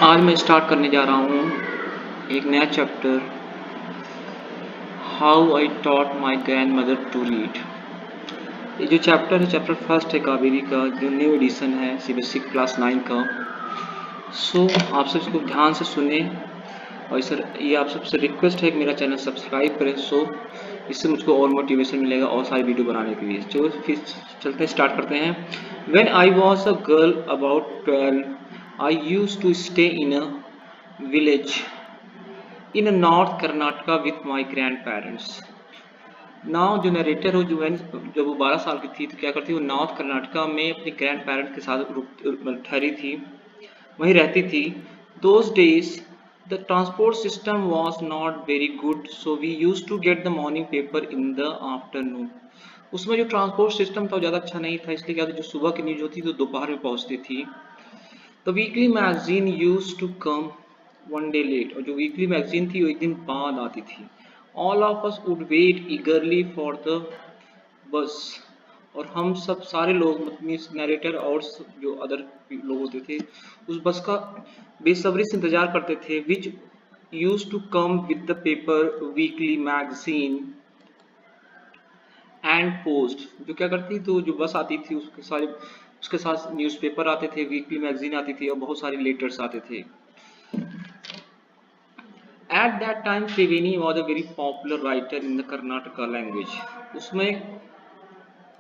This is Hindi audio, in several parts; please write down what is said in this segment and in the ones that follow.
आज मैं स्टार्ट करने जा रहा हूँ एक नया chapter, how I taught my grandmother to read. ये जो चैप्टर है, चैप्टर फर्स्ट है कावेरी का, जो न्यू एडिशन है सीबीएसई क्लास 9 का। आप सब इसको ध्यान से सुने और सर ये आप सबसे रिक्वेस्ट है कि मेरा चैनल सब्सक्राइब करें। इससे मुझको और मोटिवेशन मिलेगा और सारी वीडियो बनाने के लिए। चलो फिर चलते हैं, स्टार्ट करते हैं। When I was a girl about 12 I used to stay in a village in North Karnataka with my grandparents. Now जो नरेटर हो, जब वो 12 साल की थी तो क्या करती, वो नॉर्थ कर्नाटका में अपने ग्रैंड पेरेंट्स के साथ ठहरी थी, वहीं रहती थी। Those days the transport system was not very good, so we use to get the morning paper in the afternoon. उसमें जो ट्रांसपोर्ट सिस्टम था ज़्यादा अच्छा नहीं था, इसलिए क्या था, जो सुबह की न्यूज होती तो दोपहर में पहुंचती थी। The weekly magazine use to come one day late, और जो वीकली मैगजीन थी वो एक दिन बाद आती थी। All of us would wait eagerly for the bus, और हम सब सारे लोग, मतलब नरेटर और जो अदर लोग होते थे, उस बस का बेसब्री से इंतजार करते थे, which use to come with the paper weekly magazine and post. जो क्या करती, तो जो बस आती थी उसके साथ न्यूज़पेपर आते थे, वीकली मैगजीन आती थी और बहुत सारे लेटर्स आते थे। At that time, Triveni was a very popular writer in the Karnataka language. उसमें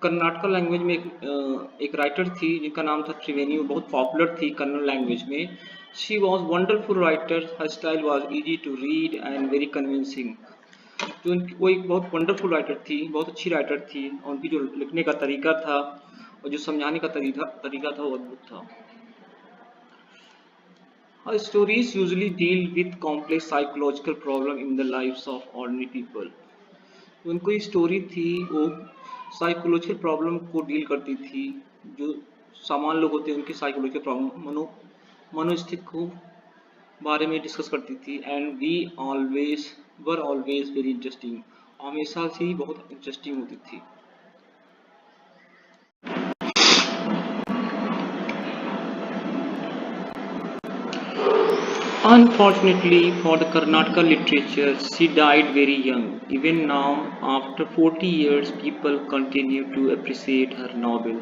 कर्नाटका लैंग्वेज में एक राइटर थी जिनका नाम था त्रिवेणी, वो बहुत पॉपुलर थी कन्नड़ लैंग्वेज में। She was wonderful writer, her style was easy to read and very convincing. वो एक बहुत वंडरफुल राइटर थी, बहुत अच्छी राइटर थी, और उनकी जो लिखने का तरीका था और जो समझाने का तरीका था वो अद्भुत था। Her stories usually deal with complex psychological problem in the lives of ordinary people. उनको स्टोरी थी वो साइकोलॉजिकल प्रॉब्लम को डील करती थी, जो सामान्य लोग होते हैं उनकी साइकोलॉजिकल प्रॉब्लम, मनोस्थिति को बारे में डिस्कस करती थी। And we always very interesting, हमेशा से ही बहुत इंटरेस्टिंग होती थी। Unfortunately for the Karnataka literature, she died very young. Even now, after 40 years, people continue to appreciate her novel.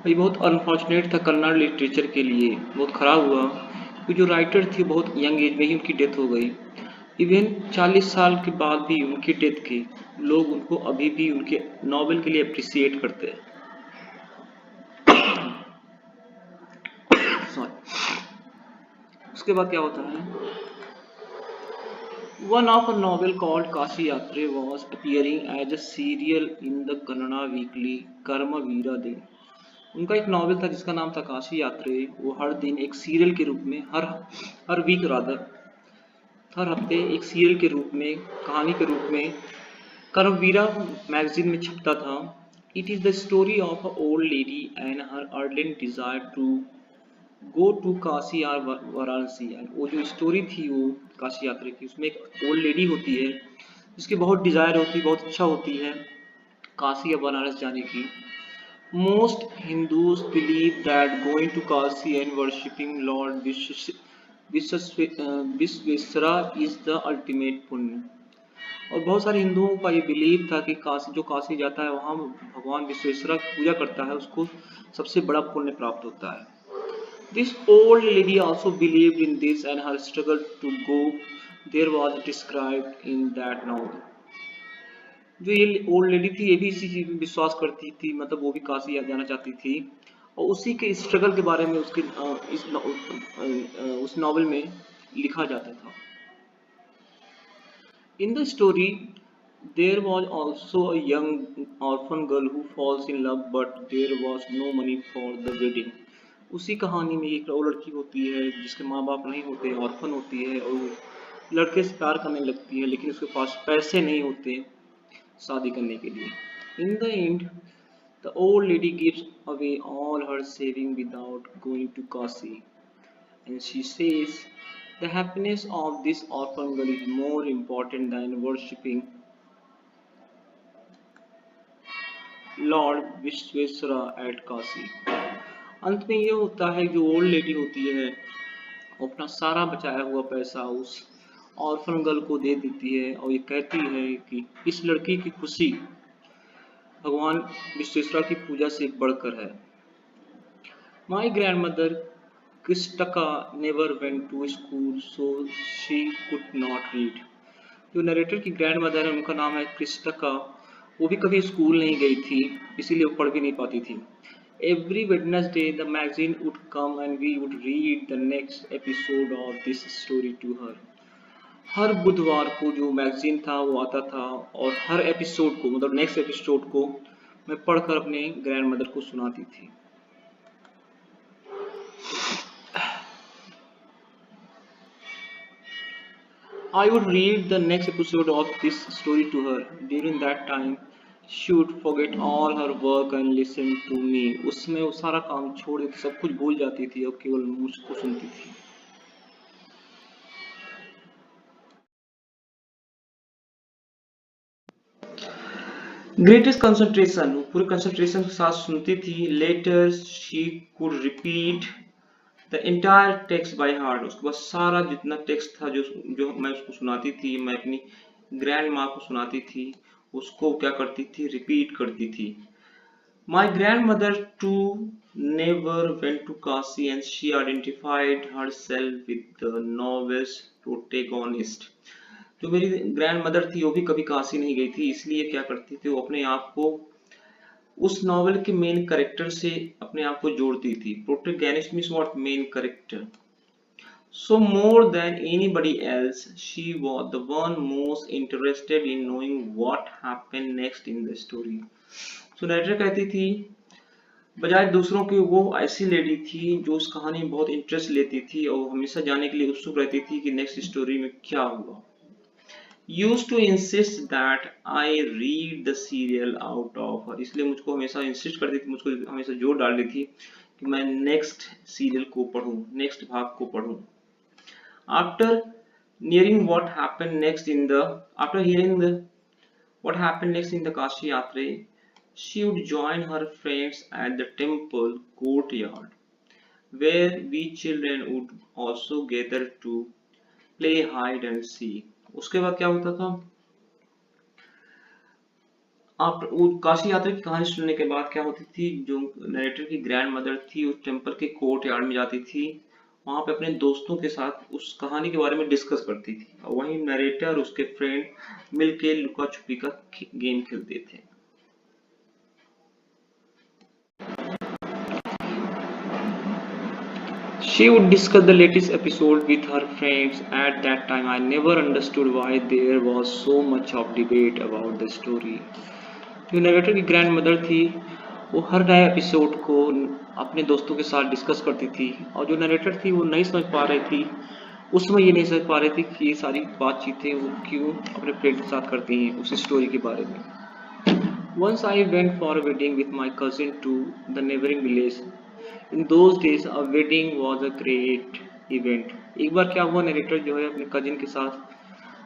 ये बहुत अनफॉर्चुनेट था कन्नड़ लिटरेचर के लिए, बहुत ख़राब हुआ कि जो राइटर थी बहुत यंग एज में ही उनकी डेथ हो गई। इवन 40 साल के बाद भी उनकी डेथ के लोग उनको अभी भी उनके नॉवेल के लिए अप्रिसिएट करते हैं। उसके बाद क्या होता है, one of a novel called Kashi Yatre was appearing as a serial in the Kannada weekly Karmaveera दिन। उनका एक नॉवेल था जिसका नाम था काशी यात्रे, वो हर दिन एक सीरियल के रूप में, हर वीक रादर, हर हफ्ते एक सीरियल के रूप में, कहानी के रूप में कर्मवीरा मैगजीन में छपता था। It is the story of a old lady and her ardent desire to go to Kashi और वाराणसी। वो जो स्टोरी थी वो काशी यात्रा की, उसमें एक ओल्ड लेडी होती है जिसकी बहुत डिजायर होती है, बहुत इच्छा होती है काशी या बनारस जाने की। Most Hindus believe that going to Kashi and worshipping lord Vishweshwara is the ultimate punya. और बहुत सारे हिंदुओं का ये बिलीव था कि जो काशी जाता है वहाँ भगवान विश्वेश्वरा की पूजा करता है, उसको सबसे बड़ा पुण्य प्राप्त होता है। This old lady also believed in this and her struggle to go there was described in that novel. जो ये ओल्ड लेडी थी ये भी इसी चीज में विश्वास करती थी, मतलब वो भी काशी जाना चाहती थी, और उसी के स्ट्रगल के बारे में उस नॉवल में लिखा जाता था। In the story, there was also a young orphan girl who falls in love, but there was no money for the wedding. उसी कहानी में एक लड़की होती है जिसके माँ बाप नहीं होते, ऑर्फन होती है, और लड़के से प्यार करने लगती है, लेकिन उसके पास पैसे नहीं होते शादी करने के लिए। In the end the old lady gives away all her saving without going to Kashi, and she says the happiness of this orphan girl is more important than worshipping Lord Vishweshwara at Kashi. अंत में ये होता है, जो ओल्ड लेडी होती है वो अपना सारा बचाया हुआ पैसा उस ऑर्फन गर्ल को दे देती है और ये कहती है कि इस लड़की की खुशी भगवान विश्वेश्वरा की पूजा से बढ़कर है। My grandmother Krishtakka never went to school so she could not read. जो नरेटर की ग्रैंड मदर है उनका नाम है क्रिस्टका, वो भी कभी स्कूल नहीं गई थी, इसीलिए वो पढ़ भी नहीं पाती थी। Every Wednesday the magazine would come and we would read the next episode of this story to her. हर बुधवार को जो मैगजीन था वो आता था और हर एपिसोड को मतलब नेक्स्ट एपिसोड को मैं पढ़कर अपने ग्रैंड मदर को सुनाती थी। I would read the next episode of this story to her. During that time, she would forget all her work and listen to me. उसमें वो सारा काम छोड़ देती, सब कुछ भूल जाती थी और केवल मुझको सुनती थी। ग्रेटेस्ट कंसंट्रेशन, पूरे कंसंट्रेशन के साथ सुनती थी। Later she could repeat the entire text by heart. उसके बाद सारा जितना टेक्स्ट था जो जो मैं उसको सुनाती थी, मैं अपनी ग्रैंड माँ को सुनाती थी, उसको क्या करती थी, रिपीट करती थी। My grandmother too never went to Kashi and she identified herself with the novel's protagonist. जो मेरी ग्रैंड मदर थी वो भी कभी काशी नहीं गई थी, इसलिए क्या करती थी, वो अपने आप को उस नॉवेल के मेन कैरेक्टर से अपने आप को जोड़ती थी। Protagonist means what, main character. So more than anybody else, she was the one most interested in knowing what happened next in the story. So narrator कहती थी बजाय दूसरों के वो ऐसी लेडी थी जो उस कहानी में बहुत इंटरेस्ट लेती थी और हमेशा जानने के लिए उत्सुक रहती थी कि नेक्स्ट स्टोरी में क्या हुआ। Used to insist that I read the serial out of her, इसलिए मुझको हमेशा इंसिस्ट करती थी, मुझको हमेशा जोर डाल रही थी कि मैं नेक्स्ट सीरियल को पढूं, नेक्स्ट भाग को पढूं। After hearing what happened next in the after hearing the what happened next in the Kashi Yatra, she would join her friends at the temple courtyard, where we children would also gather to play hide and seek. उसके बाद क्या होता था, आप काशी यात्रा की कहानी सुनने के बाद क्या होती थी, जो नरेटर की ग्रैंड मदर थी उस टेम्पल के कोर्ट यार्ड में जाती थी, वहां पे अपने दोस्तों के साथ उस कहानी के बारे में डिस्कस करती थी और वहीं नरेटर और उसके फ्रेंड मिलके लुका छुपी का गेम खेलते थे। She would discuss the latest episode with her friends. At that time, I never understood why there was so much of debate about the story. जो नरेटर की ग्रैंड मदर थी वो हर नए एपिसोड को अपने दोस्तों के साथ डिस्कस करती थी और जो नरेटर थी वो नहीं समझ पा रही थी, उस समय ये नहीं समझ पा रही थी कि ये सारी बातचीतें वो क्यों अपने फ्रेंड के साथ करती हैं उस स्टोरी के बारे में। Once I went for a wedding with my cousin to the neighboring village. In those days, a wedding was a great event. एक बार क्या हुआ, नरेटर जो है अपने कजिन के साथ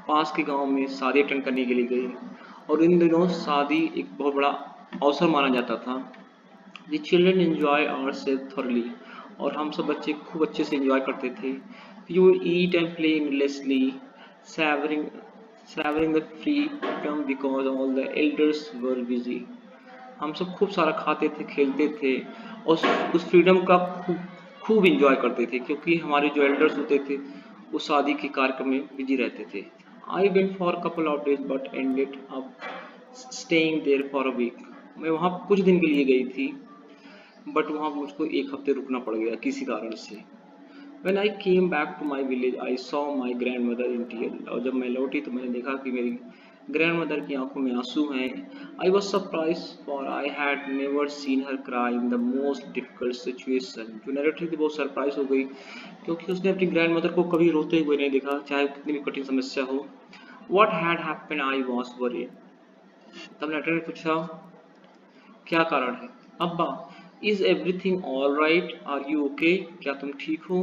पास के गांव में शादी अटेंड करने के लिए गई और इन दिनों शादी एक बहुत बड़ा अवसर माना जाता था। The children enjoy ourselves thoroughly और हम सब बच्चे खूब अच्छे से enjoy करते थे। We would eat and play endlessly, savoring the freedom because all the elders were busy. हम सब खूब सारा खाते थे, खेलते थे और उस फ्रीडम का खूब इंजॉय करते थे क्योंकि हमारे जो एल्डर्स होते थे वो शादी के कार्यक्रम में बिजी रहते थे। I went for a couple of days but ended up staying there for a week. मैं वहाँ कुछ दिन के लिए गई थी बट वहाँ मुझको एक हफ्ते रुकना पड़ गया किसी कारण से। When I came back to my village, I saw my grandmother in tears. और जब मैं लौटी तो मैंने देखा कि मेरी ग्रैंड मदर की आंखों में आंसू हैं। I was surprised for I had never seen her cry in the most difficult situation. जो नरेटर थी बहुत सरप्राइज हो गई क्योंकि उसने अपनी ग्रैंड मदर को कभी रोते हुए नहीं देखा, चाहे कितनी भी कठिन समस्या हो। What had happened? I was worried. तब नरेटर ने पूछा क्या कारण है? अब्बा, is everything all right? Are you okay? क्या तुम ठीक हो?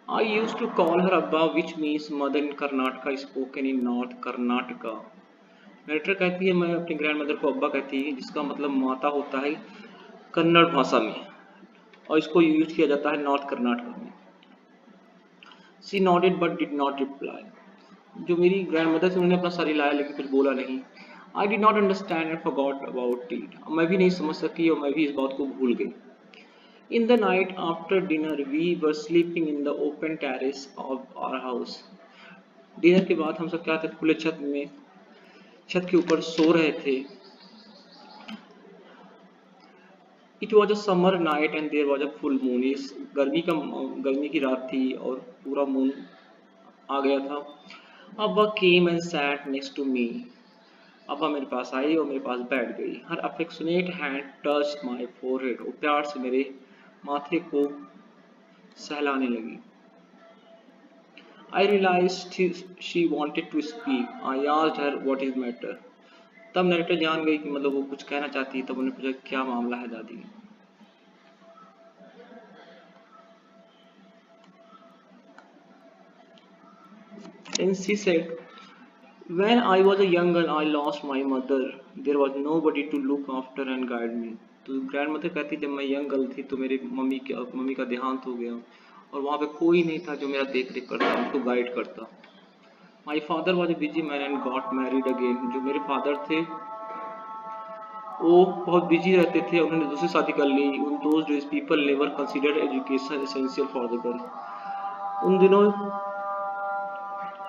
I used to call her Abba, which means mother in Karnataka, spoken in North Karnataka. Narrator कहती है मैं अपनी ग्रैंड मदर को अब्बा कहती है जिसका मतलब माता होता है कन्नड़ भाषा में। और इसको यूज किया जाता है नॉर्थ कर्नाटक में। She noted but did not reply. जो मेरी ग्रैंड मदर थी उन्होंने अपना सर हिलाया लेकिन कुछ बोला नहीं। आई did not understand and forgot about it. मैं भी नहीं समझ सकी और मैं भी इस बात को भूल गई। In the night after dinner, we were sleeping in the open terrace of our house. Dinner के बाद हम सब क्या थे, खुले छत के ऊपर सो रहे थे। It was a summer night and there was a full moon. इस गर्मी की रात थी और पूरा मून आ गया था। अब्बा came and sat next to me. अब्बा मेरे पास आई और मेरे पास बैठ गई। Her affectionate hand touched my forehead. वो प्यार से मेरे माथे को सहलाने लगी। I realized she wanted to speak. I asked her what is matter. तब नरेटर जान गई कि मतलब वो कुछ कहना चाहती है। तब उन्हें पूछा क्या मामला है दादी। Then she said, when I was a young girl, I lost my mother. There was nobody to look after and guide me. तो ग्रैंड मदर कहती जब मैं यंग गर्ल थी तो मेरे मम्मी का देहांत हो गया और वहाँ पे कोई नहीं था जो मेरा देख रेख करता, मुझको गाइड करता। My father was a busy man and got married again. जो मेरे फादर थे वो बहुत बिजी रहते थे, उन्होंने दूसरी शादी कर ली। उन those days people never considered education essential for the girl. उन दिनों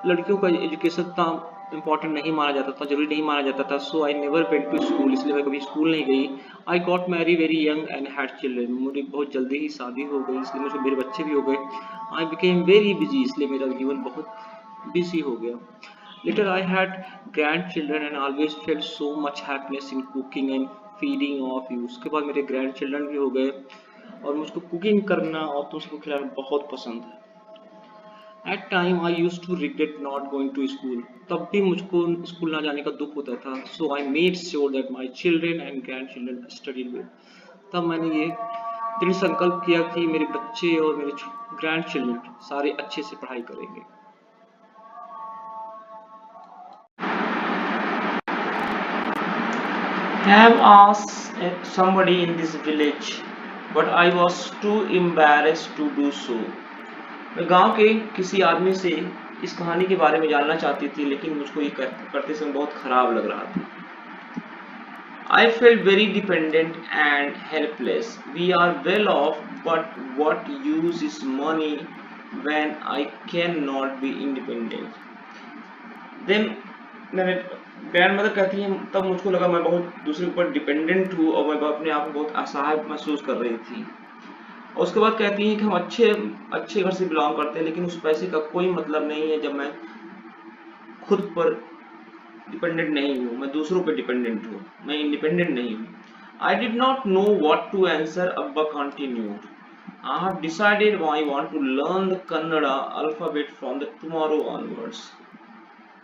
लड़कियों का एजुकेशन इतना इम्पोर्टेंट नहीं माना जाता था, जरूरी नहीं माना जाता था। So I never went to school, इसलिए मैं कभी स्कूल नहीं गई। I got married very young and had children. मुझे बहुत जल्दी ही शादी हो गई, इसलिए मुझे मेरे बच्चे भी हो गए। आई बिकेम वेरी बिजी, इसलिए मेरा जीवन बहुत बिजी हो गया। Later I had grandchildren and always felt so much happiness in cooking and feeding of you. उसके बाद मेरे ग्रैंड चिल्ड्रन भी हो गए और मुझको कुकिंग करना और तुमको खिलाना बहुत पसंद है। At time I used to regret not going to school. तब भी मुझको स्कूल ना जाने का दुख होता था। So I made sure that my children and grandchildren studied well. तब मैंने ये दृढ़ संकल्प किया कि मेरे बच्चे और मेरे ग्रैंड चिल्ड्रन सारे अच्छे से पढ़ाई करेंगे। Have asked somebody in this village, but I was too embarrassed to do so. मैं गांव के किसी आदमी से इस कहानी के बारे में जानना चाहती थी, लेकिन मुझको ये करते समय बहुत खराब लग रहा था। I felt very dependent and helpless. We are well off, but what use is money when I cannot be independent? Then मेरे ग्रैंड मदर कहती है तब मुझको लगा मैं बहुत दूसरे ऊपर डिपेंडेंट हूँ और मैं अपने आप को बहुत असहाय महसूस कर रही थी। और उसके बाद कहती हैं कि हम अच्छे घर से बिलोंग करते हैं, लेकिन उस पैसे का कोई मतलब नहीं है जब मैं खुद पर डिपेंडेंट नहीं हूँ, मैं दूसरों पर डिपेंडेंट हूँ, मैं इंडिपेंडेंट नहीं हूँ। I did not know what to answer. अब्बा continued, I have decided I want to learn the Kannada alphabet from the tomorrow onwards.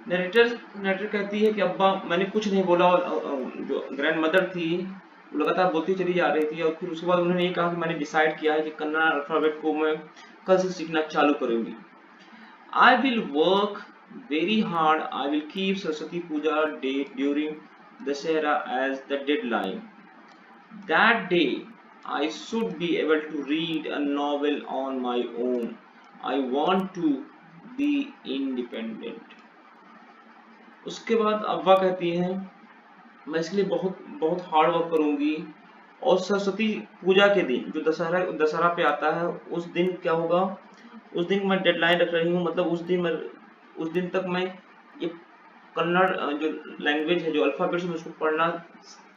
Narrator कहती है कि अब्बा मैंने कुछ नहीं बोला और जो ग्रैंड मदर थी लगातार बोलती चली जा रही थी और फिर उसके बाद उन्होंने ये कहा कि मैंने डिसाइड किया है कि कन्नड़ अल्फाबेट को मैं कल से सीखना चालू करूंगी। I will work very hard. I will keep Saraswati Puja day during Dussehra as the deadline. That day I should be able to read a novel on my own. I want to be independent. उसके बाद अब्बा कहती हैं मैं इसके लिए बहुत बहुत हार्ड वर्क करूंगी और सरस्वती पूजा के दिन जो दशहरा पे आता है उस दिन क्या होगा, उस दिन मैं डेडलाइन रख रही हूँ। मतलब उस दिन तक मैं ये कन्नड़ जो लैंग्वेज है, जो अल्फाबेट्स है, उसको पढ़ना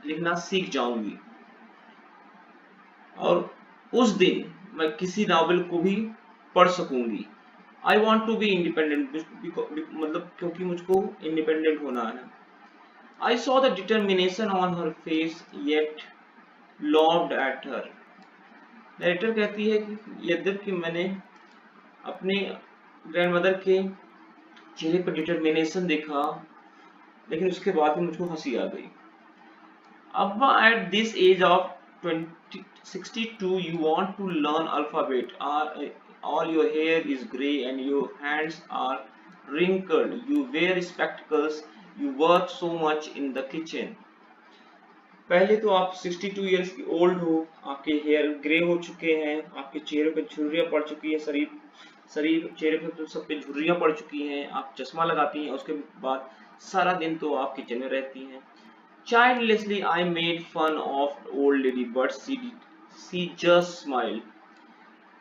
लिखना सीख जाऊंगी और उस दिन मैं किसी नॉवेल को भी पढ़ सकूंगी। I want to be independent, मतलब क्योंकि मुझको इंडिपेंडेंट होना है। I saw the determination on her face, yet laughed at her. Narrator कहती है कि यद्यपि मैंने अपने ग्रैंडमदर के चेहरे पर डिटर्मिनेशन देखा, लेकिन उसके बाद भी मुझको हंसी आ गई। Abba, at this age of 62, you want to learn alphabet. All your hair is grey and your hands are wrinkled. You wear spectacles. You work so much in the kitchen. पहले तो आप 62 इयर्स की ओल्ड हो, आपके हेयर ग्रे हो चुके हैं, आपके चेहरे पे झुर्रियां पड़ चुकी है, शरीर शरीर चेहरे पे तो सब पे झुर्रियां पड़ चुकी हैं, आप चश्मा लगाती हैं, उसके बाद सारा दिन तो आप किचन में रहती हैं। Childlessly I made fun of old lady, but she just smiled.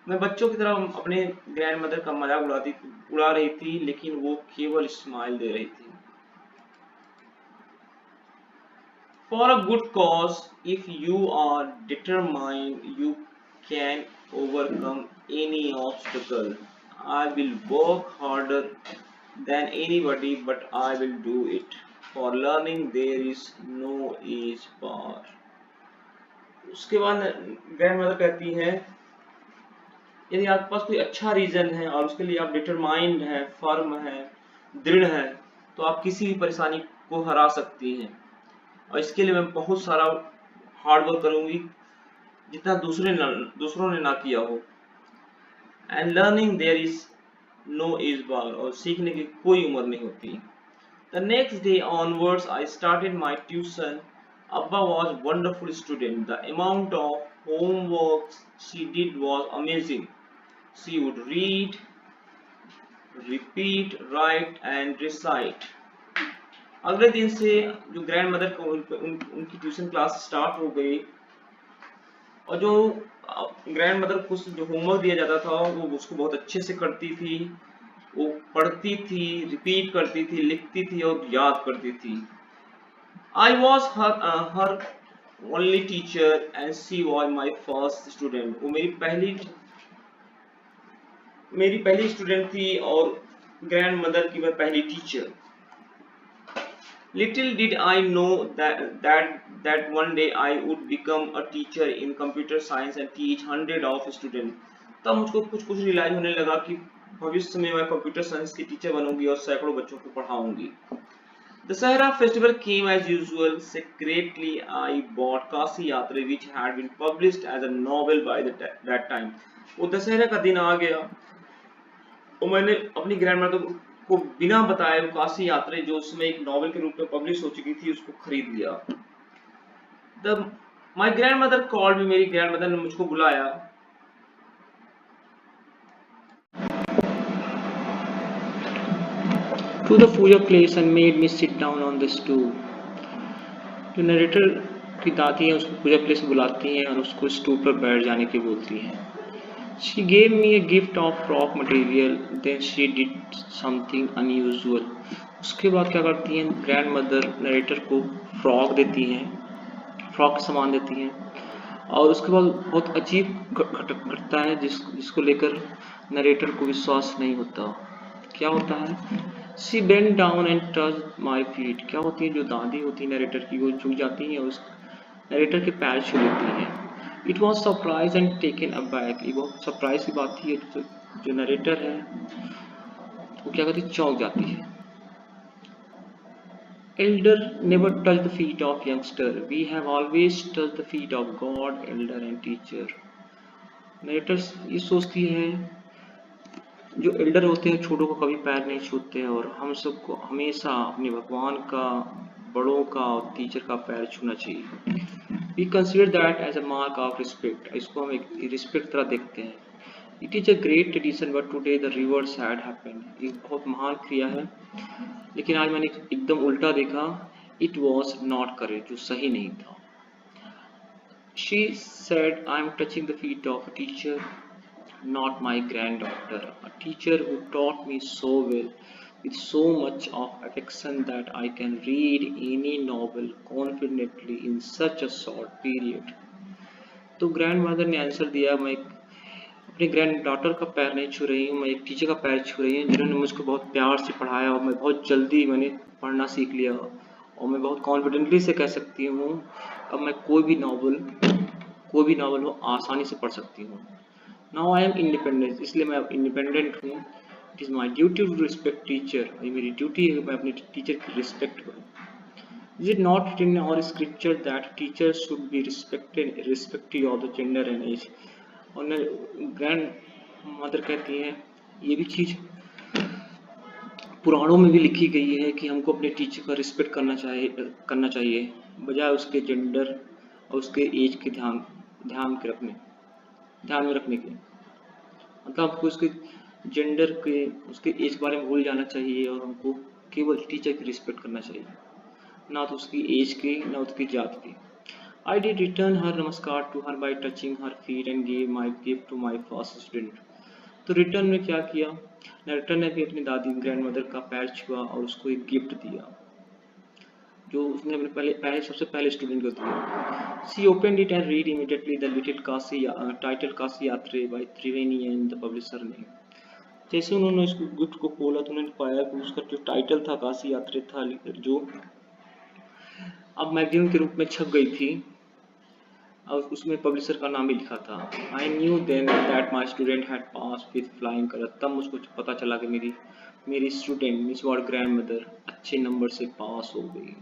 मैं बच्चों की तरह अपने ग्रैंड मदर का मजाक उड़ा रही थी, लेकिन वो केवल स्माइल दे रही थी। For a good cause, if you are determined, you can overcome any obstacle. I will work harder than anybody, but I will do it. For learning, there is no age bar. उसके बाद ग्रैंड मदर कहती है, यदि आपके पास कोई अच्छा रीजन है और उसके लिए आप डिटरमाइंड है, फर्म है, दृढ़ है, तो आप किसी भी परेशानी को हरा सकती हैं। और इसके लिए मैं बहुत सारा हार्ड वर्क करूंगी, जितना दूसरों ने ना किया हो। And learning there is no age bar, और सीखने की कोई उम्र नहीं होती। The next day onwards I started my tuition. Abba was wonderful student. The amount of homework she did was amazing. She would read, repeat, write and recite. अगले दिन से जो ग्रैंड मदर को उनकी ट्यूशन क्लास स्टार्ट हो गई, और जो ग्रैंड मदर को जो होमवर्क दिया जाता था वो उसको बहुत अच्छे से करती थी। वो पढ़ती थी, रिपीट करती थी, लिखती थी और याद करती थी। I was her only teacher and she was my first student. वो मेरी पहली स्टूडेंट थी और ग्रैंड मदर की मैं पहली teacher. Little did I know that one day I would become a teacher in computer science and teach hundred of students. तब मुझको कुछ रियलाइज होने लगा कि भविष्य में मैं कंप्यूटर साइंस की टीचर बनूंगी और सैकड़ों बच्चों को पढ़ाऊंगी। Dussehra festival came as usual. Secretly, I bought Kasi Yatra, which had been published as a novel by that time. वो दशहरा का दिन आ गया और मैंने अपनी ग्रैंडमदर को बिना बताए वो काशी यात्रा, जो उसमें एक नॉवेल के रूप में पब्लिश हो चुकी थी, उसको खरीद लिया। My grandmother called me. मेरी ग्रैंडमदर ने मुझको बुलाया। To the puja place and made me sit down on the stool. जो नरेटर की दादी है उसको पूजा प्लेस बुलाती हैं और उसको स्टूल पर बैठ जाने की बोलती हैं। She gave me a gift of frock material. Then she did something unusual. उसके बाद क्या करती हैं ग्रैंड मदर नरेटर को फ्रॉक देती हैं, फ्रॉक सामान देती हैं, और उसके बाद बहुत अजीब घटता है जिसको लेकर नरेटर को विश्वास नहीं होता। क्या होता है? She bent down and touched my feet. क्या होती है जो दादी होती है नरेटर की, वो झुक जाती है, उस नरेटर के पैर छू लेती है। It was surprised and taken aback. ये बहुत सरप्राइज की बात थी। जो नरेटर है वो क्या करती है, चौंक जाती है। Elder never touch the feet of youngster. We have always touched the feet of God, elder and teacher. Narrator's ये सोचती है जो एल्डर होते हैं छोटों को कभी पैर नहीं छूते हैं, और हम सबको हमेशा अपने भगवान का, बड़ों का और टीचर का पैर छूना चाहिए। We consider that as a mark of respect. इसको हम एक रिस्पेक्ट तरह देखते हैं। It is a great tradition, but today the reverse had happened. एक बहुत महान क्रिया है, लेकिन आज मैंने एकदम उल्टा देखा। It was not correct, जो सही नहीं था। She said, I am touching the feet of a teacher, not my granddaughter, a teacher who taught me so well, with so much of affection that I can read any novel confidently in such a short period. तो ग्रैंड मदर ने आंसर दिया, मैं अपने ग्रैंड डॉटर का पैर नहीं छू रही हूँ, मैं एक टीचर का पैर छू रही हूँ जिन्होंने मुझको बहुत प्यार से पढ़ाया, और मैं बहुत जल्दी मैंने पढ़ना सीख लिया, और मैं बहुत कॉन्फिडेंटली से कह सकती हूँ अब मैं कोई भी नॉवल हो आसानी से पढ़ सकती हूँ। नाउ आई एम इंडिपेंडेंट, इसलिए मैं इंडिपेंडेंट हूँ। It is my duty to respect teacher, ये मेरी ड्यूटी है कि मैं अपने टीचर की रिस्पेक्ट करूँ। Is it not written in our scripture that teachers should be respected irrespective of the gender and age? और ग्रैंड मदर कहती हैं ये भी चीज़ पुराणों में भी लिखी गई है कि हमको अपने टीचर का रिस्पेक्ट करना चाहिए बजाय उसके जेंडर और उसके एज के ध्यान में रखने के। मतलब हमको उसके जेंडर के उसके एज के बारे में भूल जाना चाहिए और हमको केवल टीचर की रिस्पेक्ट करना चाहिए, ना तो उसकी एज की ना उसकी जात की। I did return her namaskar to her by touching her feet and gave my gift to my first student. तो रिटर्न में क्या किया, रिटर्न ने भी अपनी दादी ग्रैंड मदर का पैर छुआ और उसको एक गिफ्ट दिया जो उसने अपने पहले सबसे पहले स्टूडेंट को दिया। She opened it and read immediately the little title Kashi यात्रे by Triveni and the publisher name. जैसे उन्होंने इस गिफ्ट को खोला तो उन्होंने पाया कि उसका जो टाइटल था काशी यात्रे था, जो अब मैगजीन के रूप में छप गई थी और उसमें पब्लिशर का नाम भी लिखा था। I knew then that my student had pass with flying colour. तब मुझको पता चला कि मेरी स्टूडेंट मिस वर्ड ग्रैंड मदर अच्छे नंबर से पास हो गई।